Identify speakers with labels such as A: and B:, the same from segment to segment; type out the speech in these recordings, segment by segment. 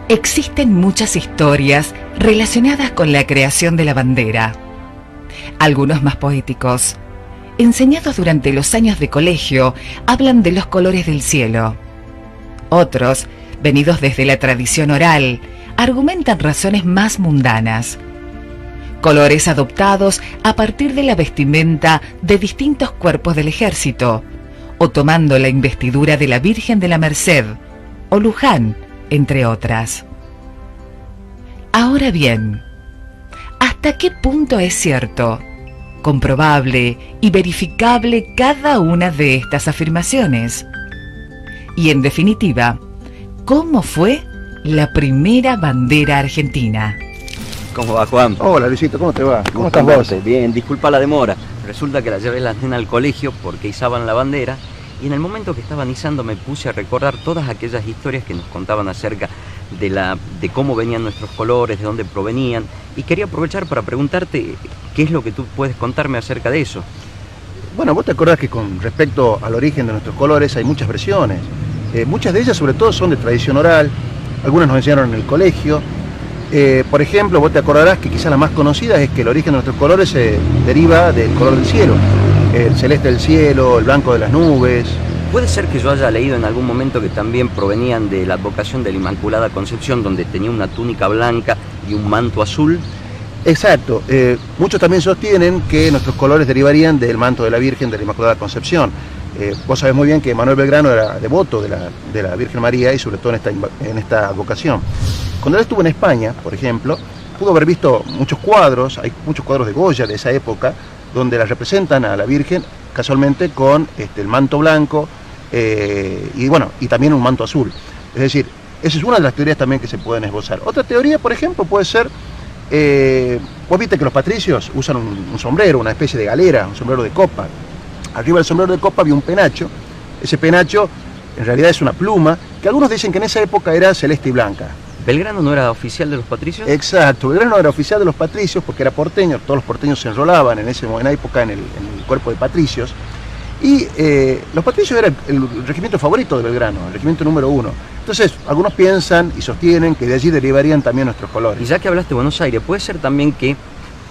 A: Existen muchas historias relacionadas con la creación de la bandera. Algunos más poéticos, enseñados durante los años de colegio, hablan de los colores del cielo. Otros, venidos desde la tradición oral, argumentan razones más mundanas. Colores adoptados a partir de la vestimenta de distintos cuerpos del ejército, o tomando la investidura de la Virgen de la Merced, o Luján, entre otras. Ahora bien, ¿hasta qué punto es cierto, comprobable y verificable cada una de estas afirmaciones? Y en definitiva, ¿cómo fue la primera bandera argentina?
B: ¿Cómo va, Juan?
C: Hola, Luisito, ¿cómo te va? ¿Cómo estás vos?
B: Bien, disculpa la demora. Resulta que la llevé la nena al colegio porque izaban la bandera y en el momento que estaban izando me puse a recordar todas aquellas historias que nos contaban acerca de cómo venían nuestros colores, de dónde provenían, y quería aprovechar para preguntarte qué es lo que tú puedes contarme acerca de eso.
C: Bueno, vos te acordás que con respecto al origen de nuestros colores hay muchas versiones. Muchas de ellas sobre todo son de tradición oral, algunas nos enseñaron en el colegio. Por ejemplo, vos te acordarás que quizás la más conocida es que el origen de nuestros colores se deriva del color del cielo. El celeste del cielo, el blanco de las nubes.
B: ¿Puede ser que yo haya leído en algún momento que también provenían de la advocación de la Inmaculada Concepción, donde tenía una túnica blanca y un manto azul?
C: Exacto. Muchos también sostienen que nuestros colores derivarían del manto de la Virgen de la Inmaculada Concepción. Vos sabés muy bien que Manuel Belgrano era devoto de la Virgen María y sobre todo en esta advocación. Cuando él estuvo en España, por ejemplo, pudo haber visto muchos cuadros, hay muchos cuadros de Goya de esa época, donde la representan a la Virgen casualmente con el manto blanco y también un manto azul. Es decir, esa es una de las teorías también que se pueden esbozar. Otra teoría, por ejemplo, puede ser, vos viste que los patricios usan un sombrero, una especie de galera, un sombrero de copa. Arriba del sombrero de copa había un penacho. Ese penacho en realidad es una pluma, que algunos dicen que en esa época era celeste y blanca.
B: ¿Belgrano no era oficial de los patricios?
C: Exacto, Belgrano era oficial de los patricios porque era porteño, todos los porteños se enrolaban en esa época en el cuerpo de patricios. Y los patricios eran el regimiento favorito de Belgrano, el regimiento número 1. Entonces, algunos piensan y sostienen que de allí derivarían también nuestros colores.
B: Y ya que hablaste de Buenos Aires, ¿puede ser también que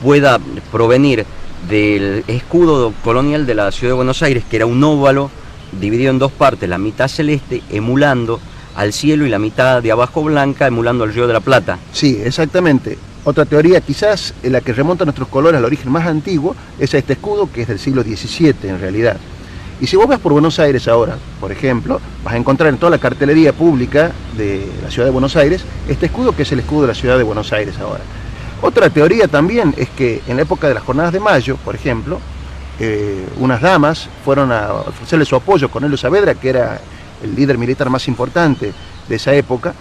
B: pueda provenir del escudo colonial de la ciudad de Buenos Aires, que era un óvalo dividido en dos partes, la mitad celeste emulando al cielo y la mitad de abajo blanca emulando al Río de la Plata?
C: Sí, exactamente. Otra teoría, quizás la que remonta nuestros colores al origen más antiguo, es este escudo que es del siglo XVII en realidad. Y si vos vas por Buenos Aires ahora, por ejemplo, vas a encontrar en toda la cartelería pública de la ciudad de Buenos Aires este escudo que es el escudo de la ciudad de Buenos Aires ahora. Otra teoría también es que en la época de las Jornadas de Mayo, por ejemplo, unas damas fueron a ofrecerle su apoyo a Cornelio Saavedra, que era el líder militar más importante de esa época,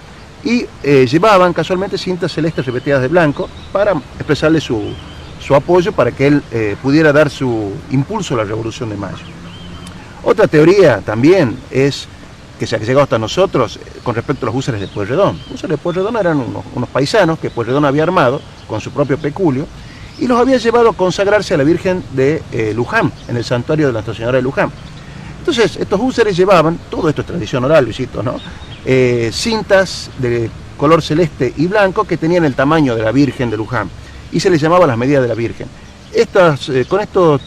C: y llevaban casualmente cintas celestes repetidas de blanco para expresarle su apoyo para que él pudiera dar su impulso a la Revolución de Mayo. Otra teoría también es que se ha llegado hasta nosotros con respecto a los húsares de Pueyrredón. Los húsares de Pueyrredón eran unos paisanos que Pueyrredón había armado con su propio peculio y los había llevado a consagrarse a la Virgen de Luján, en el santuario de Nuestra Señora de Luján. Entonces, estos húsares llevaban, todo esto es tradición oral, Luisito, ¿no? Cintas de color celeste y blanco que tenían el tamaño de la Virgen de Luján y se les llamaba las medidas de la Virgen. Con estos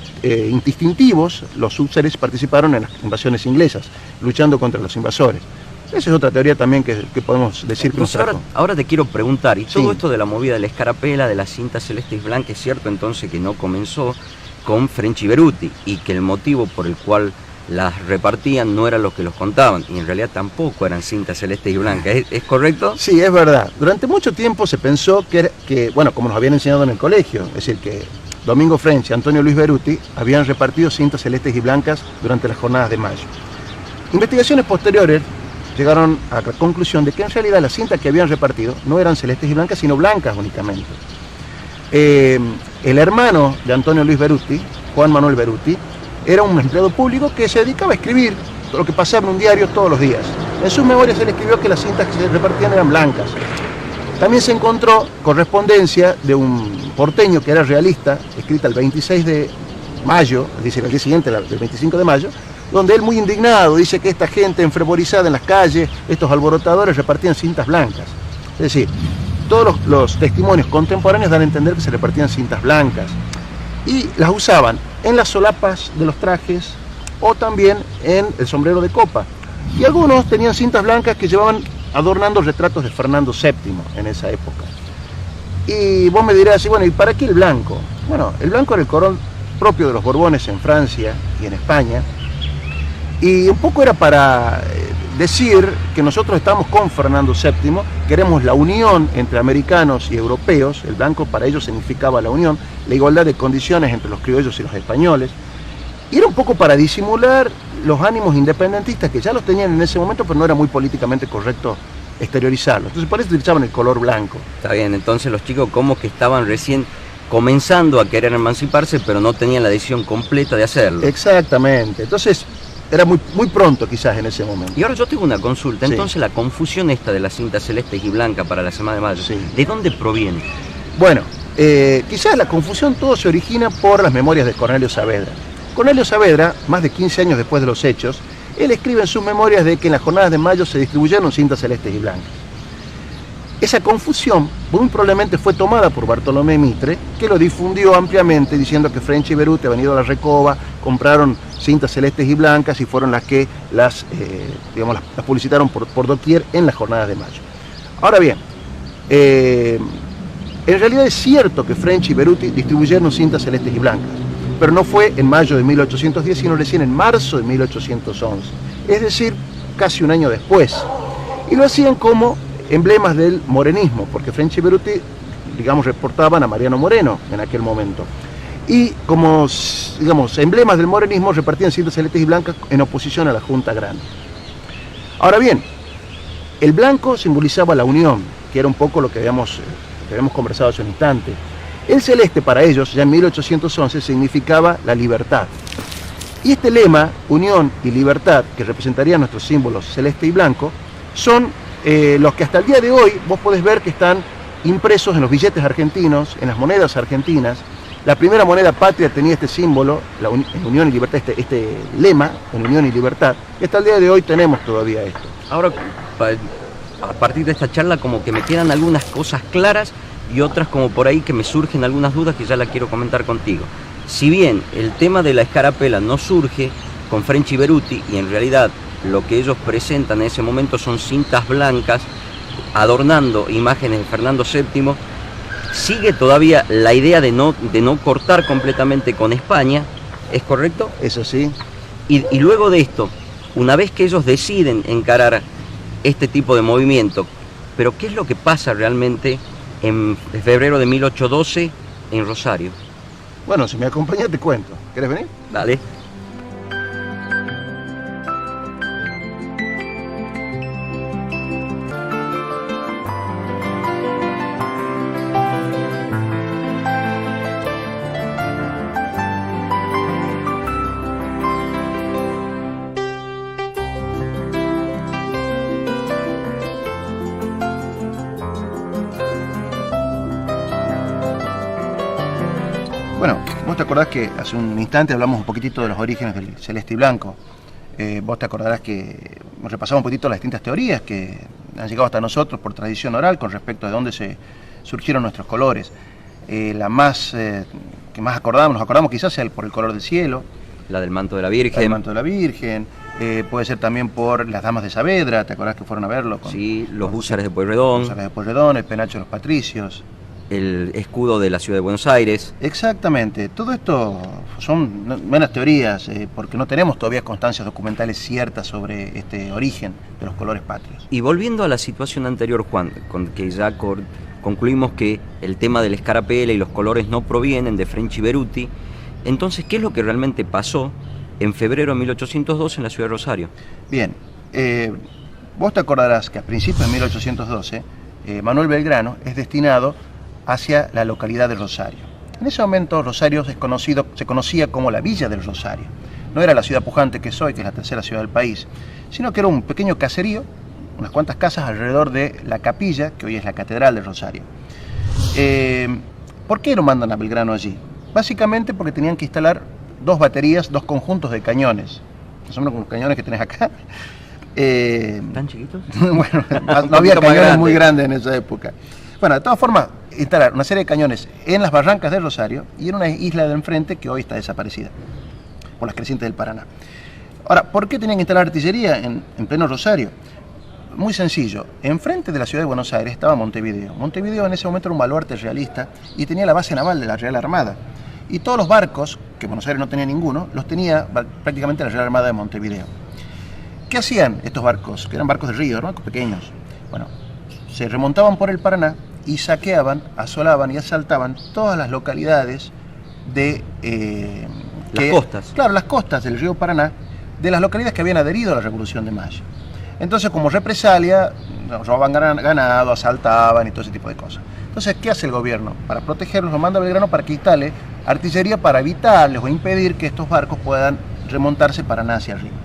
C: distintivos, los húsares participaron en las invasiones inglesas, luchando contra los invasores. Esa es otra teoría también que podemos decir que nos trajo.
B: Ahora te quiero preguntar, y todo
C: Sí.
B: esto de la movida de la escarapela, de las cintas celestes y blancas, es cierto entonces que no comenzó con French y Beruti, y que el motivo por el cual las repartían no eran los que los contaban, y en realidad tampoco eran cintas celestes y blancas, ¿es correcto?
C: Sí, es verdad. Durante mucho tiempo se pensó bueno, como nos habían enseñado en el colegio, es decir, que Domingo French y Antonio Luis Beruti habían repartido cintas celestes y blancas durante las Jornadas de Mayo. Investigaciones posteriores llegaron a la conclusión de que en realidad las cintas que habían repartido no eran celestes y blancas, sino blancas únicamente. El hermano de Antonio Luis Beruti, Juan Manuel Beruti, era un empleado público que se dedicaba a escribir todo lo que pasaba en un diario todos los días. En sus memorias él escribió que las cintas que se repartían eran blancas. También se encontró correspondencia de un porteño que era realista, escrita el 26 de mayo, dice el día siguiente, el 25 de mayo, donde él muy indignado dice que esta gente enfervorizada en las calles, estos alborotadores repartían cintas blancas. Es decir, todos los testimonios contemporáneos dan a entender que se repartían cintas blancas y las usaban en las solapas de los trajes o también en el sombrero de copa. Y algunos tenían cintas blancas que llevaban adornando retratos de Fernando VII en esa época. Y vos me dirás, bueno, ¿y para qué el blanco? Bueno, el blanco era el color propio de los Borbones en Francia y en España, y un poco era para decir que nosotros estamos con Fernando VII, queremos la unión entre americanos y europeos. El blanco para ellos significaba la unión, la igualdad de condiciones entre los criollos y los españoles, y era un poco para disimular los ánimos independentistas que ya los tenían en ese momento, pero no era muy políticamente correcto exteriorizarlos. Entonces por eso utilizaban el color blanco.
B: Está bien, entonces los chicos como que estaban recién comenzando a querer emanciparse, pero no tenían la decisión completa de hacerlo.
C: Exactamente, entonces era muy pronto quizás en ese momento.
B: Y ahora yo tengo una consulta,
C: Sí.
B: entonces la confusión esta de las cintas celestes y blancas para la Semana de Mayo,
C: Sí.
B: ¿de dónde proviene?
C: Bueno, quizás la confusión todo se origina por las memorias de Cornelio Saavedra. Cornelio Saavedra, más de 15 años después de los hechos, él escribe en sus memorias de que en las jornadas de mayo se distribuyeron cintas celestes y blancas. Esa confusión muy probablemente fue tomada por Bartolomé Mitre, que lo difundió ampliamente diciendo que French y Beruti habían ido a la Recoba, compraron cintas celestes y blancas y fueron las que las publicitaron por doquier en las jornadas de mayo. Ahora bien, en realidad es cierto que French y Beruti distribuyeron cintas celestes y blancas, pero no fue en mayo de 1810, sino recién en marzo de 1811, es decir, casi un año después. Y lo hacían como emblemas del morenismo, porque French y Beruti, digamos, reportaban a Mariano Moreno en aquel momento. Y como, digamos, emblemas del morenismo repartían cintas celestes y blancas en oposición a la Junta Grande. Ahora bien, el blanco simbolizaba la unión, que era un poco lo que habíamos conversado hace un instante. El celeste para ellos, ya en 1811, significaba la libertad. Y este lema, unión y libertad, que representarían nuestros símbolos celeste y blanco, son los que hasta el día de hoy vos podés ver que están impresos en los billetes argentinos, en las monedas argentinas. La primera moneda patria tenía este símbolo, en unión y libertad, este lema, en unión y libertad, y hasta el día de hoy tenemos todavía esto.
B: Ahora, a partir de esta charla, como que me quedan algunas cosas claras y otras como por ahí que me surgen algunas dudas que ya la quiero comentar contigo. Si bien el tema de la escarapela no surge con French y Beruti, y en realidad lo que ellos presentan en ese momento son cintas blancas adornando imágenes de Fernando VII, sigue todavía la idea de no cortar completamente con España, ¿es correcto?
C: Eso sí.
B: Y luego de esto, una vez que ellos deciden encarar este tipo de movimiento, pero ¿qué es lo que pasa realmente en febrero de 1812 en Rosario?
C: Bueno, si me acompañas te cuento. ¿Querés venir?
B: Dale.
C: Bueno, vos te acordás que hace un instante hablamos un poquitito de los orígenes del celeste y blanco. Vos te acordarás que repasamos un poquitito las distintas teorías que han llegado hasta nosotros por tradición oral con respecto de dónde se surgieron nuestros colores. La más que más nos acordamos quizás sea por el color del cielo.
B: La del manto de la Virgen.
C: El manto de la Virgen. Puede ser también por las damas de Saavedra, ¿te acordás que fueron a verlo?
B: Sí, los húsares de Pueyrredón.
C: Los húsares de Pueyrredón, el penacho de los patricios.
B: El escudo de la ciudad de Buenos Aires.
C: Exactamente, todo esto son meras teorías, porque no tenemos todavía constancias documentales ciertas sobre este origen de los colores patrios.
B: Y volviendo a la situación anterior, Juan, con que ya concluimos que el tema del escarapela y los colores no provienen de French y Beruti, entonces, ¿qué es lo que realmente pasó en febrero de 1812 en la ciudad de Rosario?
C: Bien, vos te acordarás que a principios de 1812, Manuel Belgrano es destinado hacia la localidad de Rosario. En ese momento Rosario se conocía como la Villa del Rosario. No era la ciudad pujante que es hoy, que es la tercera ciudad del país, sino que era un pequeño caserío, unas cuantas casas alrededor de la capilla, que hoy es la Catedral de Rosario. ¿Por qué lo mandan a Belgrano allí? Básicamente porque tenían que instalar dos baterías, dos conjuntos de cañones, más o menos como los cañones que tenés acá.
B: ¿Tan chiquitos?
C: Bueno, no había cañones muy grandes en esa época. Bueno, de todas formas, instalar una serie de cañones en las barrancas del Rosario y en una isla de enfrente que hoy está desaparecida por las crecientes del Paraná. Ahora, ¿por qué tenían que instalar artillería en pleno Rosario? Muy sencillo. Enfrente de la ciudad de Buenos Aires estaba Montevideo. Montevideo en ese momento era un baluarte realista y tenía la base naval de la Real Armada. Y todos los barcos, que Buenos Aires no tenía ninguno, los tenía prácticamente la Real Armada de Montevideo. ¿Qué hacían estos barcos? Que eran barcos de río, barcos pequeños. Bueno, se remontaban por el Paraná y saqueaban, asolaban y asaltaban todas las localidades de...
B: las costas.
C: Claro, las costas del río Paraná, de las localidades que habían adherido a la Revolución de Mayo. Entonces, como represalia, robaban ganado, asaltaban y todo ese tipo de cosas. Entonces, ¿qué hace el gobierno? Para protegerlos, lo manda a Belgrano para que instale artillería para evitarles o impedir que estos barcos puedan remontarse Paraná hacia arriba.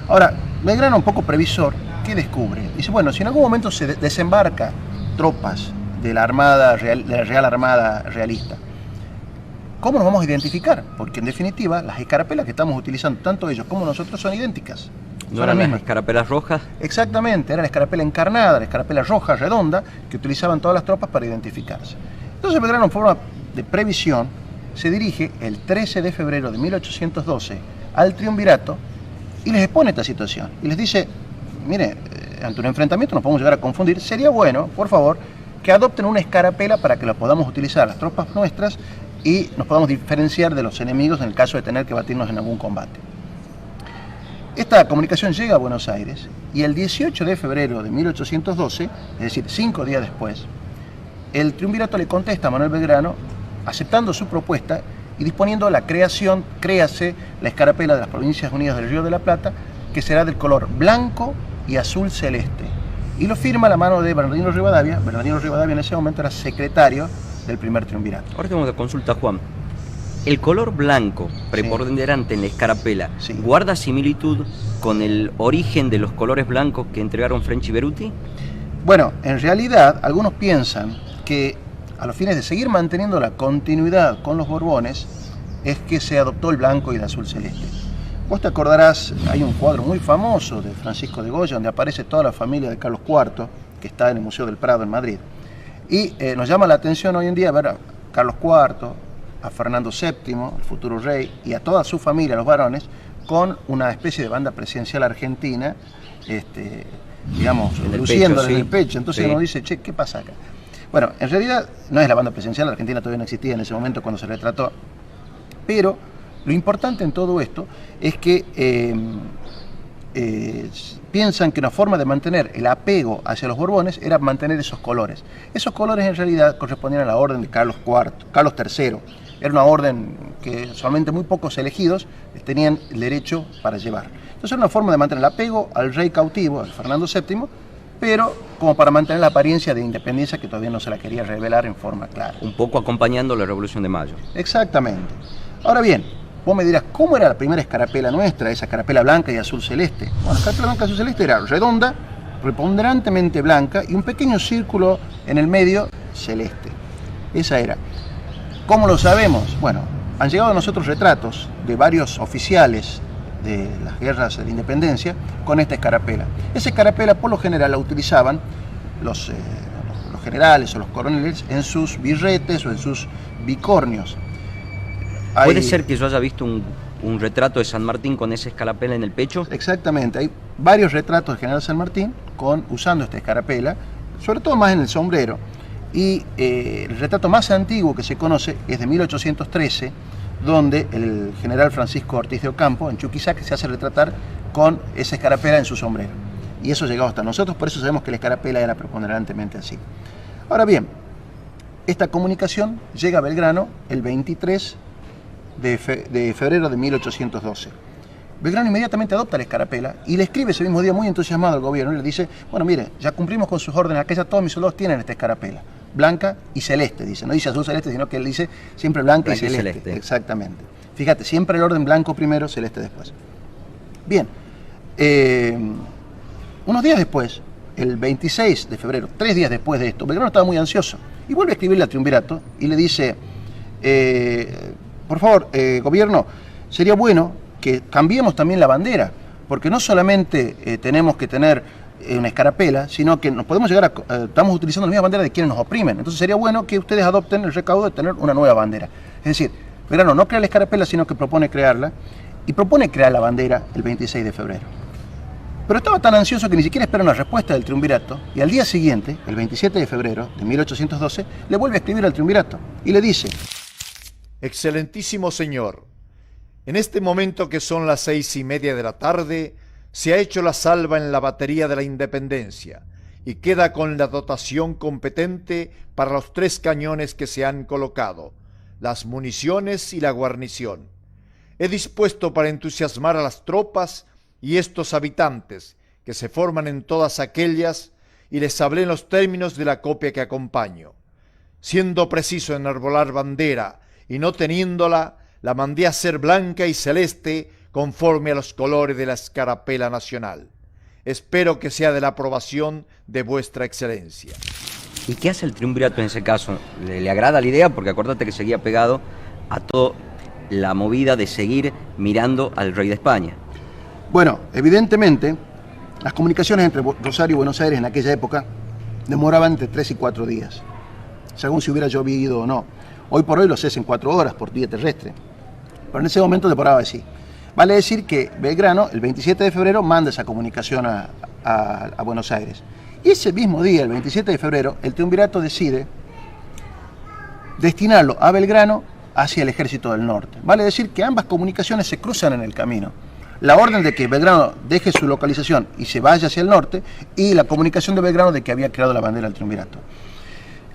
C: Ahora, Belgrano, un poco previsor, ¿qué descubre? Dice, bueno, si en algún momento se desembarca tropas de la Armada Real, de la Real Armada realista, ¿cómo nos vamos a identificar? Porque en definitiva, las escarapelas que estamos utilizando, tanto ellos como nosotros, son idénticas.
B: ¿No eran las escarapelas rojas?
C: Exactamente, era la escarapela encarnada, la escarapela roja, redonda, que utilizaban todas las tropas para identificarse. Entonces Belgrano, en forma de previsión, se dirige el 13 de febrero de 1812 al triunvirato y les expone esta situación. Y les dice, mire, ante un enfrentamiento nos podemos llegar a confundir, sería bueno, por favor, que adopten una escarapela para que la podamos utilizar las tropas nuestras y nos podamos diferenciar de los enemigos en el caso de tener que batirnos en algún combate. Esta comunicación llega a Buenos Aires y el 18 de febrero de 1812, es decir, 5 días después, el triunvirato le contesta a Manuel Belgrano aceptando su propuesta y disponiendo la créase la escarapela de las Provincias Unidas del Río de la Plata, que será del color blanco y azul celeste. Y lo firma a la mano de Bernardino Rivadavia. Bernardino Rivadavia en ese momento era secretario del primer triunvirato.
B: Ahora tengo una consulta, Juan. El color blanco preponderante en la escarapela, ¿guarda similitud con el origen de los colores blancos que entregaron French y Beruti?
C: Bueno, en realidad algunos piensan que a los fines de seguir manteniendo la continuidad con los Borbones es que se adoptó el blanco y el azul celeste. Vos te acordarás, hay un cuadro muy famoso de Francisco de Goya donde aparece toda la familia de Carlos IV, que está en el Museo del Prado en Madrid. Y nos llama la atención hoy en día ver a Carlos IV, a Fernando VII, el futuro rey, y a toda su familia, los varones, con una especie de banda presidencial argentina, digamos, luciéndole en el pecho. Entonces uno dice, che, ¿qué pasa acá? Bueno, en realidad no es la banda presidencial, Argentina todavía no existía en ese momento cuando se retrató, pero lo importante en todo esto es que piensan que una forma de mantener el apego hacia los Borbones era mantener esos colores. Esos colores en realidad correspondían a la orden de Carlos III. Era una orden que solamente muy pocos elegidos tenían el derecho para llevar. Entonces era una forma de mantener el apego al rey cautivo, al Fernando VII, pero como para mantener la apariencia de independencia que todavía no se la quería revelar en forma clara.
B: Un poco acompañando la Revolución de Mayo.
C: Exactamente. Ahora bien, vos me dirás, ¿cómo era la primera escarapela nuestra, esa escarapela blanca y azul celeste? Bueno, la escarapela blanca y azul celeste era redonda, preponderantemente blanca y un pequeño círculo en el medio celeste. Esa era. ¿Cómo lo sabemos? Bueno, han llegado a nosotros retratos de varios oficiales de las guerras de la independencia con esta escarapela. Esa escarapela por lo general la utilizaban los generales o los coroneles en sus birretes o en sus bicornios.
B: ¿Puede ser que yo haya visto un retrato de San Martín con esa escarapela en el pecho?
C: Exactamente, hay varios retratos del general San Martín usando esta escarapela, sobre todo más en el sombrero. Y el retrato más antiguo que se conoce es de 1813, donde el general Francisco Ortiz de Ocampo, en Chuquisaca, se hace retratar con esa escarapela en su sombrero. Y eso llegó hasta nosotros, por eso sabemos que la escarapela era preponderantemente así. Ahora bien, esta comunicación llega a Belgrano el 23 de febrero de 1812. Belgrano inmediatamente adopta la escarapela y le escribe ese mismo día muy entusiasmado al gobierno y le dice, bueno, mire, ya cumplimos con sus órdenes, acá ya todos mis soldados tienen esta escarapela. blanca y celeste, dice. No dice azul celeste, sino que él dice siempre blanca y celeste. Exactamente. Fíjate, siempre el orden blanco primero, celeste después. Bien. Unos días después, el 26 de febrero, 3 días después de esto, Belgrano estaba muy ansioso y vuelve a escribirle al Triunvirato y le dice, por favor, gobierno, sería bueno que cambiemos también la bandera, porque no solamente tenemos que tener una escarapela, sino que nos podemos llegar a... estamos utilizando la misma bandera de quienes nos oprimen, entonces sería bueno que ustedes adopten el recaudo de tener una nueva bandera. Es decir, Belgrano no crea la escarapela, sino que propone crearla, y propone crear la bandera el 26 de febrero. Pero estaba tan ansioso que ni siquiera espera una respuesta del Triunvirato, y al día siguiente, el 27 de febrero de 1812, le vuelve a escribir al Triunvirato y le dice:
D: Excelentísimo señor, en este momento que son las 6:30 de la tarde, se ha hecho la salva en la batería de la Independencia y queda con la dotación competente para los 3 cañones que se han colocado, las municiones y la guarnición. He dispuesto para entusiasmar a las tropas y estos habitantes que se forman en todas aquellas, y les hablé en los términos de la copia que acompaño. Siendo preciso enarbolar bandera y no teniéndola, la mandé a hacer blanca y celeste conforme a los colores de la escarapela nacional. Espero que sea de la aprobación de vuestra excelencia.
B: ¿Y qué hace el Triunvirato en ese caso? ¿Le agrada la idea? Porque acuérdate que seguía pegado a toda la movida de seguir mirando al rey de España.
C: Bueno, evidentemente, las comunicaciones entre Rosario y Buenos Aires en aquella época demoraban entre 3 y 4 días, según si hubiera llovido o no. Hoy por hoy lo haces en 4 horas por vía terrestre, pero en ese momento demoraba así. Vale decir que Belgrano, el 27 de febrero, manda esa comunicación a Buenos Aires. Y ese mismo día, el 27 de febrero, el Triunvirato decide destinarlo a Belgrano hacia el Ejército del Norte. Vale decir que ambas comunicaciones se cruzan en el camino. La orden de que Belgrano deje su localización y se vaya hacia el norte, y la comunicación de Belgrano de que había creado la bandera del Triunvirato.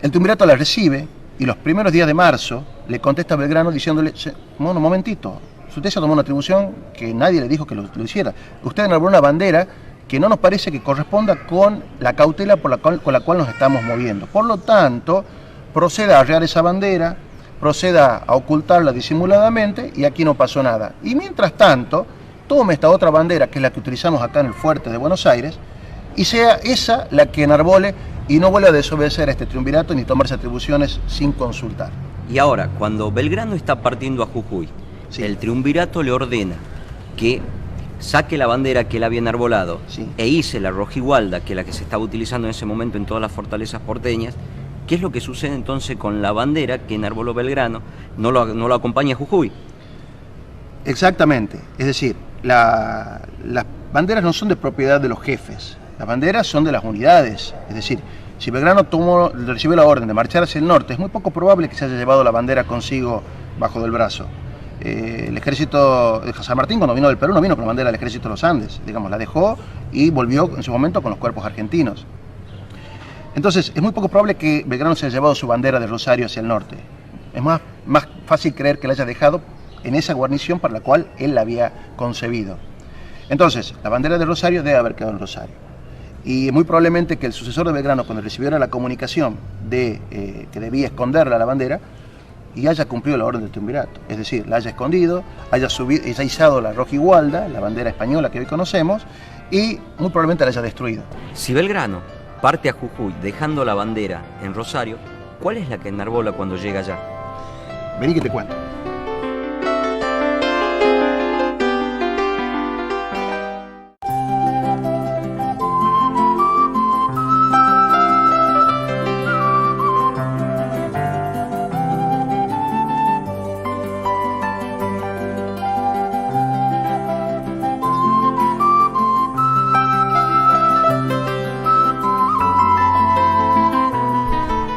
C: El Triunvirato la recibe y los primeros días de marzo le contesta a Belgrano diciéndole: bueno, un momentito, usted se tomó una atribución que nadie le dijo que lo hiciera. Usted enarboló una bandera que no nos parece que corresponda con la cautela con la cual nos estamos moviendo. Por lo tanto, proceda a arrear esa bandera, proceda a ocultarla disimuladamente, y aquí no pasó nada. Y mientras tanto, tome esta otra bandera, que es la que utilizamos acá en el fuerte de Buenos Aires, y sea esa la que enarbole, y no vuelva a desobedecer a este Triunvirato ni tomarse atribuciones sin consultar.
B: Y ahora, cuando Belgrano está partiendo a Jujuy, sí, el Triunvirato le ordena que saque la bandera que él había enarbolado, sí, e hice la rojigualda, que es la que se estaba utilizando en ese momento en todas las fortalezas porteñas. ¿Qué es lo que sucede entonces con la bandera que enarboló Belgrano? No lo acompaña a Jujuy.
C: Exactamente, es decir, las banderas no son de propiedad de los jefes, las banderas son de las unidades. Es decir, si Belgrano recibió la orden de marchar hacia el norte, es muy poco probable que se haya llevado la bandera consigo bajo del brazo. El ejército de San Martín, cuando vino del Perú, no vino con la bandera del ejército de los Andes, digamos, la dejó y volvió en su momento con los cuerpos argentinos. Entonces, es muy poco probable que Belgrano se haya llevado su bandera de Rosario hacia el norte. Es más fácil creer que la haya dejado en esa guarnición para la cual él la había concebido. Entonces, la bandera de Rosario debe haber quedado en Rosario. Y muy probablemente que el sucesor de Belgrano, cuando recibiera la comunicación de que debía esconderla a la bandera, y haya cumplido la orden del Triunvirato, es decir, la haya escondido, haya izado la rojigualda, la bandera española que hoy conocemos, y muy probablemente la haya destruido.
B: Si Belgrano parte a Jujuy dejando la bandera en Rosario, ¿cuál es la que enarbola cuando llega allá?
C: Vení que te cuento.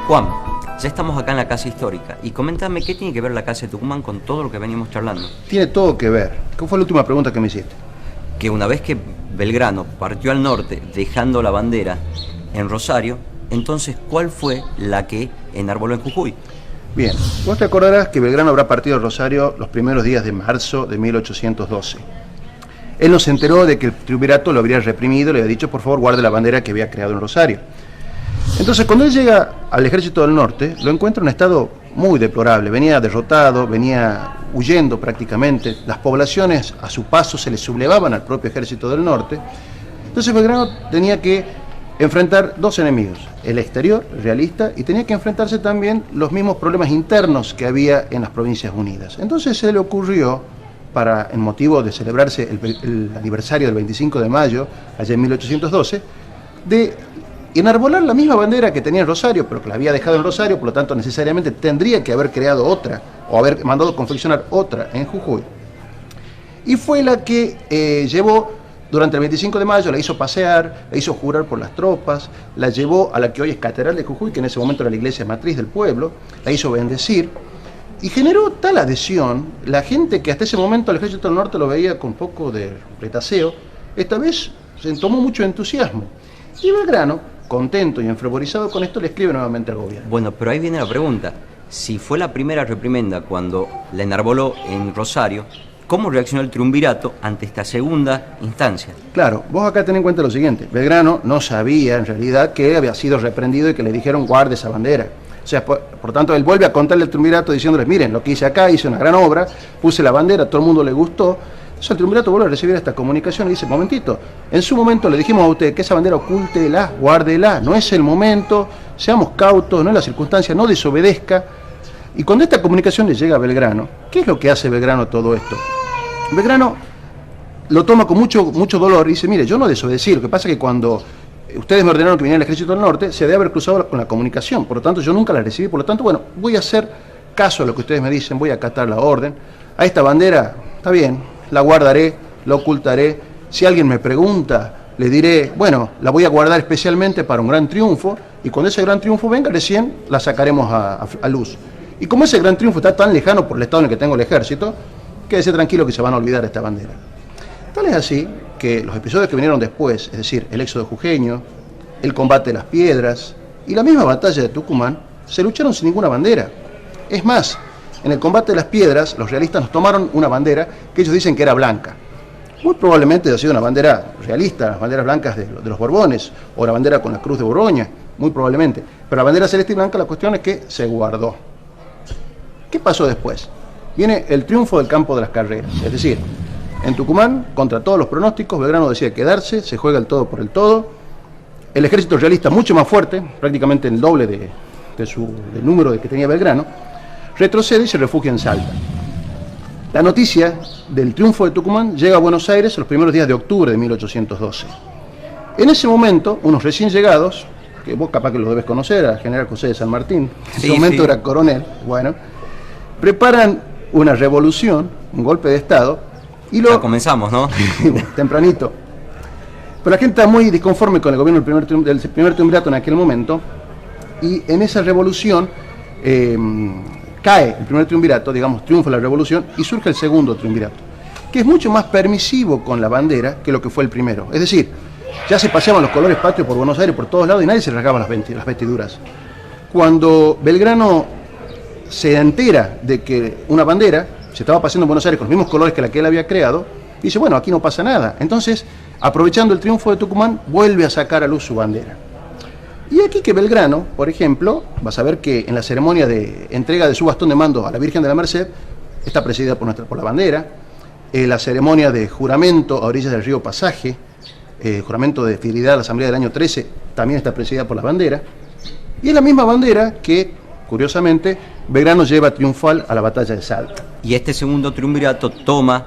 B: Juan, ya estamos acá en la casa histórica y coméntame qué tiene que ver la casa de Tucumán con todo lo que venimos charlando.
C: Tiene todo que ver. ¿Cuál fue la última pregunta que me hiciste?
B: Que una vez que Belgrano partió al norte dejando la bandera en Rosario, entonces ¿cuál fue la que enarboló en Jujuy?
C: Bien, vos te acordarás que Belgrano habrá partido a Rosario los primeros días de marzo de 1812. Él nos enteró de que el Triunvirato lo habría reprimido, le había dicho por favor guarde la bandera que había creado en Rosario. Entonces, cuando él llega al Ejército del Norte, lo encuentra en un estado muy deplorable. Venía derrotado, venía huyendo prácticamente. Las poblaciones a su paso se le sublevaban al propio Ejército del Norte. Entonces Belgrano tenía que enfrentar dos enemigos, el exterior, el realista, y tenía que enfrentarse también los mismos problemas internos que había en las Provincias Unidas. Entonces se le ocurrió, para el motivo de celebrarse el aniversario del 25 de mayo, allá en 1812, de enarbolar la misma bandera que tenía en Rosario, pero que la había dejado en Rosario, por lo tanto necesariamente tendría que haber creado otra, o haber mandado confeccionar otra en Jujuy. Y fue la que llevó durante el 25 de mayo, la hizo pasear, la hizo jurar por las tropas, la llevó a la que hoy es Catedral de Jujuy, que en ese momento era la iglesia matriz del pueblo, la hizo bendecir, y generó tal adhesión, la gente que hasta ese momento el Ejército del Norte lo veía con poco de retaseo, esta vez se tomó mucho entusiasmo. Y Belgrano, contento y enfervorizado con esto, le escribe nuevamente al gobierno.
B: Bueno, pero ahí viene la pregunta. Si fue la primera reprimenda cuando la enarboló en Rosario, ¿cómo reaccionó el triunvirato ante esta segunda instancia?
C: Claro, vos acá ten en cuenta lo siguiente. Belgrano no sabía en realidad que había sido reprendido y que le dijeron guarde esa bandera. O sea, por tanto, él vuelve a contarle al triunvirato diciéndoles, miren, lo que hice acá, hice una gran obra, puse la bandera, todo el mundo le gustó. Entonces el triunvirato vuelve a recibir esta comunicación y dice, momentito, en su momento le dijimos a usted que esa bandera ocúltela, guárdela, no es el momento, seamos cautos, no es la circunstancia, no desobedezca. Y cuando esta comunicación le llega a Belgrano, ¿qué es lo que hace Belgrano todo esto? Belgrano lo toma con mucho dolor y dice, mire, yo no desobedecí, lo que pasa es que cuando ustedes me ordenaron que viniera el Ejército del Norte, se debe haber cruzado con la comunicación, por lo tanto yo nunca la recibí, por lo tanto, bueno, voy a hacer caso a lo que ustedes me dicen, voy a acatar la orden. A esta bandera, está bien, la guardaré, la ocultaré, si alguien me pregunta, le diré, bueno, la voy a guardar especialmente para un gran triunfo, y cuando ese gran triunfo venga, recién la sacaremos a luz. Y como ese gran triunfo está tan lejano por el estado en el que tengo el ejército, quédese tranquilo que se van a olvidar esta bandera. Tal es así que los episodios que vinieron después, es decir, el éxodo jujeño, el combate de las piedras y la misma batalla de Tucumán, se lucharon sin ninguna bandera. Es más, en el combate de las piedras, los realistas nos tomaron una bandera que ellos dicen que era blanca. Muy probablemente ha sido una bandera realista, las banderas blancas de los Borbones, o la bandera con la cruz de Borgoña, muy probablemente. Pero la bandera celeste y blanca, la cuestión es que se guardó. ¿Qué pasó después? Viene el triunfo del campo de las carreras, es decir, en Tucumán, contra todos los pronósticos, Belgrano decide quedarse, se juega el todo por el todo, el ejército realista mucho más fuerte, prácticamente el doble del número que tenía Belgrano, retrocede y se refugia en Salta. La noticia del triunfo de Tucumán llega a Buenos Aires los primeros días de octubre de 1812. En ese momento, unos recién llegados, que vos capaz que lo debes conocer, al general José de San Martín, en ese momento era coronel, bueno, preparan una revolución, un golpe de Estado, y
B: ya comenzamos, ¿no?
C: Tempranito. Pero la gente está muy disconforme con el gobierno del primer triunvirato en aquel momento, y en esa revolución cae el primer triunvirato, digamos, triunfa la revolución, y surge el segundo triunvirato, que es mucho más permisivo con la bandera que lo que fue el primero. Es decir, ya se paseaban los colores patrios por Buenos Aires, por todos lados, y nadie se rasgaba las vestiduras. Cuando Belgrano se entera de que una bandera se estaba paseando en Buenos Aires con los mismos colores que la que él había creado, dice, bueno, aquí no pasa nada. Entonces, aprovechando el triunfo de Tucumán, vuelve a sacar a luz su bandera. Y aquí que Belgrano, por ejemplo, vas a ver que en la ceremonia de entrega de su bastón de mando a la Virgen de la Merced, está presidida por la bandera, la ceremonia de juramento a orillas del río Pasaje, juramento de fidelidad a la Asamblea del año 13, también está presidida por la bandera, y es la misma bandera que, curiosamente, Belgrano lleva triunfal a la batalla de Salta.
B: Y este segundo triunvirato toma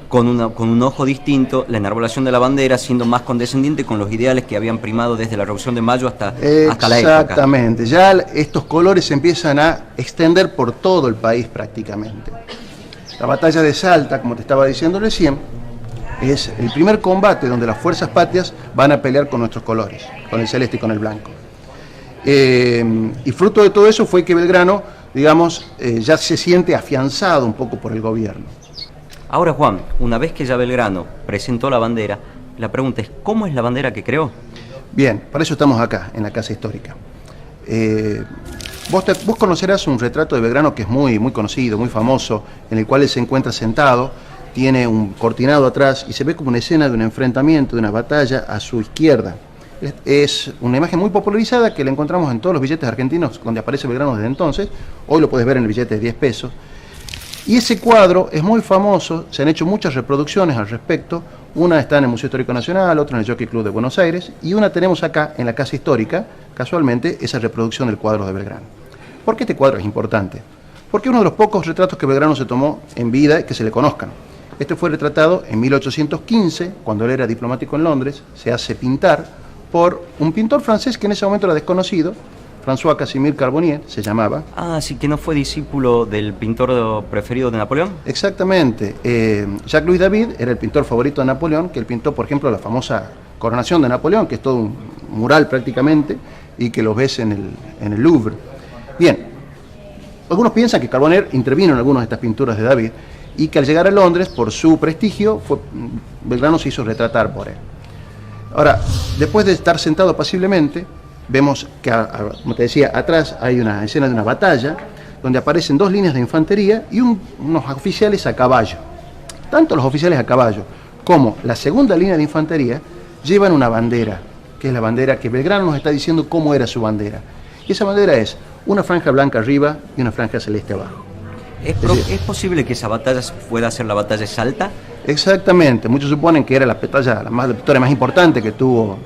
B: con un ojo distinto la enarbolación de la bandera, siendo más condescendiente con los ideales que habían primado desde la Revolución de Mayo hasta la época.
C: Exactamente, ya estos colores se empiezan a extender por todo el país prácticamente. La batalla de Salta, como te estaba diciendo recién, es el primer combate donde las fuerzas patrias van a pelear con nuestros colores, con el celeste y con el blanco. Y fruto de todo eso fue que Belgrano, digamos, ya se siente afianzado un poco por el gobierno.
B: Ahora, Juan, una vez que ya Belgrano presentó la bandera, la pregunta es, ¿cómo es la bandera que creó?
C: Bien, para eso estamos acá, en la Casa Histórica. Vos conocerás un retrato de Belgrano que es muy conocido, muy famoso, en el cual él se encuentra sentado, tiene un cortinado atrás y se ve como una escena de un enfrentamiento, de una batalla a su izquierda. Es una imagen muy popularizada que la encontramos en todos los billetes argentinos donde aparece Belgrano desde entonces. Hoy lo puedes ver en el billete de 10 pesos. Y ese cuadro es muy famoso, se han hecho muchas reproducciones al respecto. Una está en el Museo Histórico Nacional, otra en el Jockey Club de Buenos Aires, y una tenemos acá en la Casa Histórica, casualmente, esa reproducción del cuadro de Belgrano. ¿Por qué este cuadro es importante? Porque es uno de los pocos retratos que Belgrano se tomó en vida y que se le conozcan. Este fue retratado en 1815, cuando él era diplomático en Londres, se hace pintar por un pintor francés que en ese momento era desconocido, François Casimir Carbonnier se llamaba.
B: Ah, sí, que no fue discípulo del pintor preferido de Napoleón.
C: Exactamente. Jacques-Louis David era el pintor favorito de Napoleón, que él pintó, por ejemplo, la famosa coronación de Napoleón, que es todo un mural prácticamente, y que lo ves en el Louvre. Bien, algunos piensan que Carbonnier intervino en algunas de estas pinturas de David, y que al llegar a Londres, por su prestigio, Belgrano se hizo retratar por él. Ahora, después de estar sentado apaciblemente, vemos que, como te decía, atrás hay una escena de una batalla donde aparecen dos líneas de infantería y unos oficiales a caballo. Tanto los oficiales a caballo como la segunda línea de infantería llevan una bandera, que es la bandera que Belgrano nos está diciendo cómo era su bandera. Y esa bandera es una franja blanca arriba y una franja celeste abajo.
B: ¿Es posible que esa batalla pueda ser la batalla de Salta?
C: Exactamente, muchos suponen que era la victoria más importante que tuvo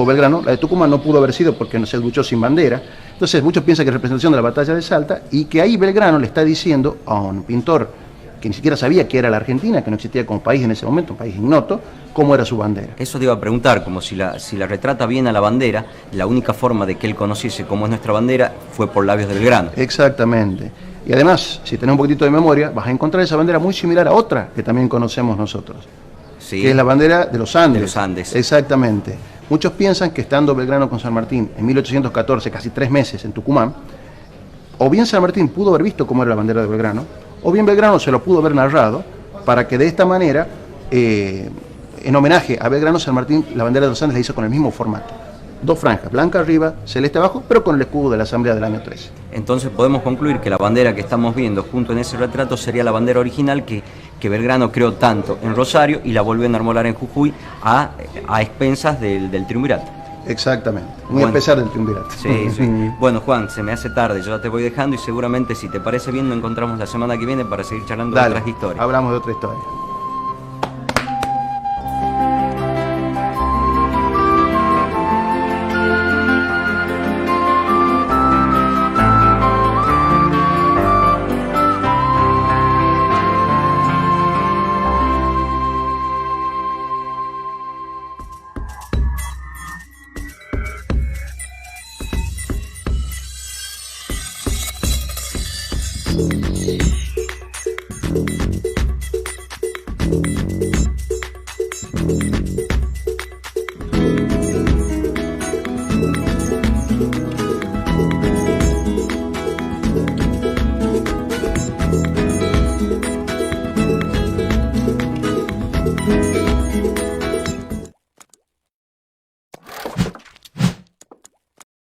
C: Belgrano. La de Tucumán no pudo haber sido porque no se luchó sin bandera. Entonces muchos piensan que es representación de la batalla de Salta y que ahí Belgrano le está diciendo a un pintor que ni siquiera sabía que era la Argentina, que no existía como país en ese momento, un país ignoto, cómo era su bandera.
B: Eso te iba a preguntar, como si la retrata bien a la bandera, la única forma de que él conociese cómo es nuestra bandera fue por labios de Belgrano.
C: Exactamente. Y además, si tenés un poquitito de memoria, vas a encontrar esa bandera muy similar a otra que también conocemos nosotros,
B: Sí.
C: que es la bandera de los Andes.
B: De los Andes.
C: Exactamente. Muchos piensan que estando Belgrano con San Martín en 1814, casi 3 meses en Tucumán, o bien San Martín pudo haber visto cómo era la bandera de Belgrano, o bien Belgrano se lo pudo haber narrado, para que de esta manera, en homenaje a Belgrano, San Martín la bandera de los Andes la hizo con el mismo formato. 2 franjas, blanca arriba, celeste abajo, pero con el escudo de la Asamblea del año 13.
B: Entonces podemos concluir que la bandera que estamos viendo junto en ese retrato sería la bandera original que Belgrano creó tanto en Rosario y la volvió a enarbolar en Jujuy a expensas del triunvirato.
C: Exactamente, muy
B: Bueno.
C: a pesar del triunvirato.
B: Sí, sí. Bueno, Juan, se me hace tarde, yo ya te voy dejando y seguramente si te parece bien nos encontramos la semana que viene para seguir charlando de
C: Dale,
B: otras historias.
C: hablamos de otra historia.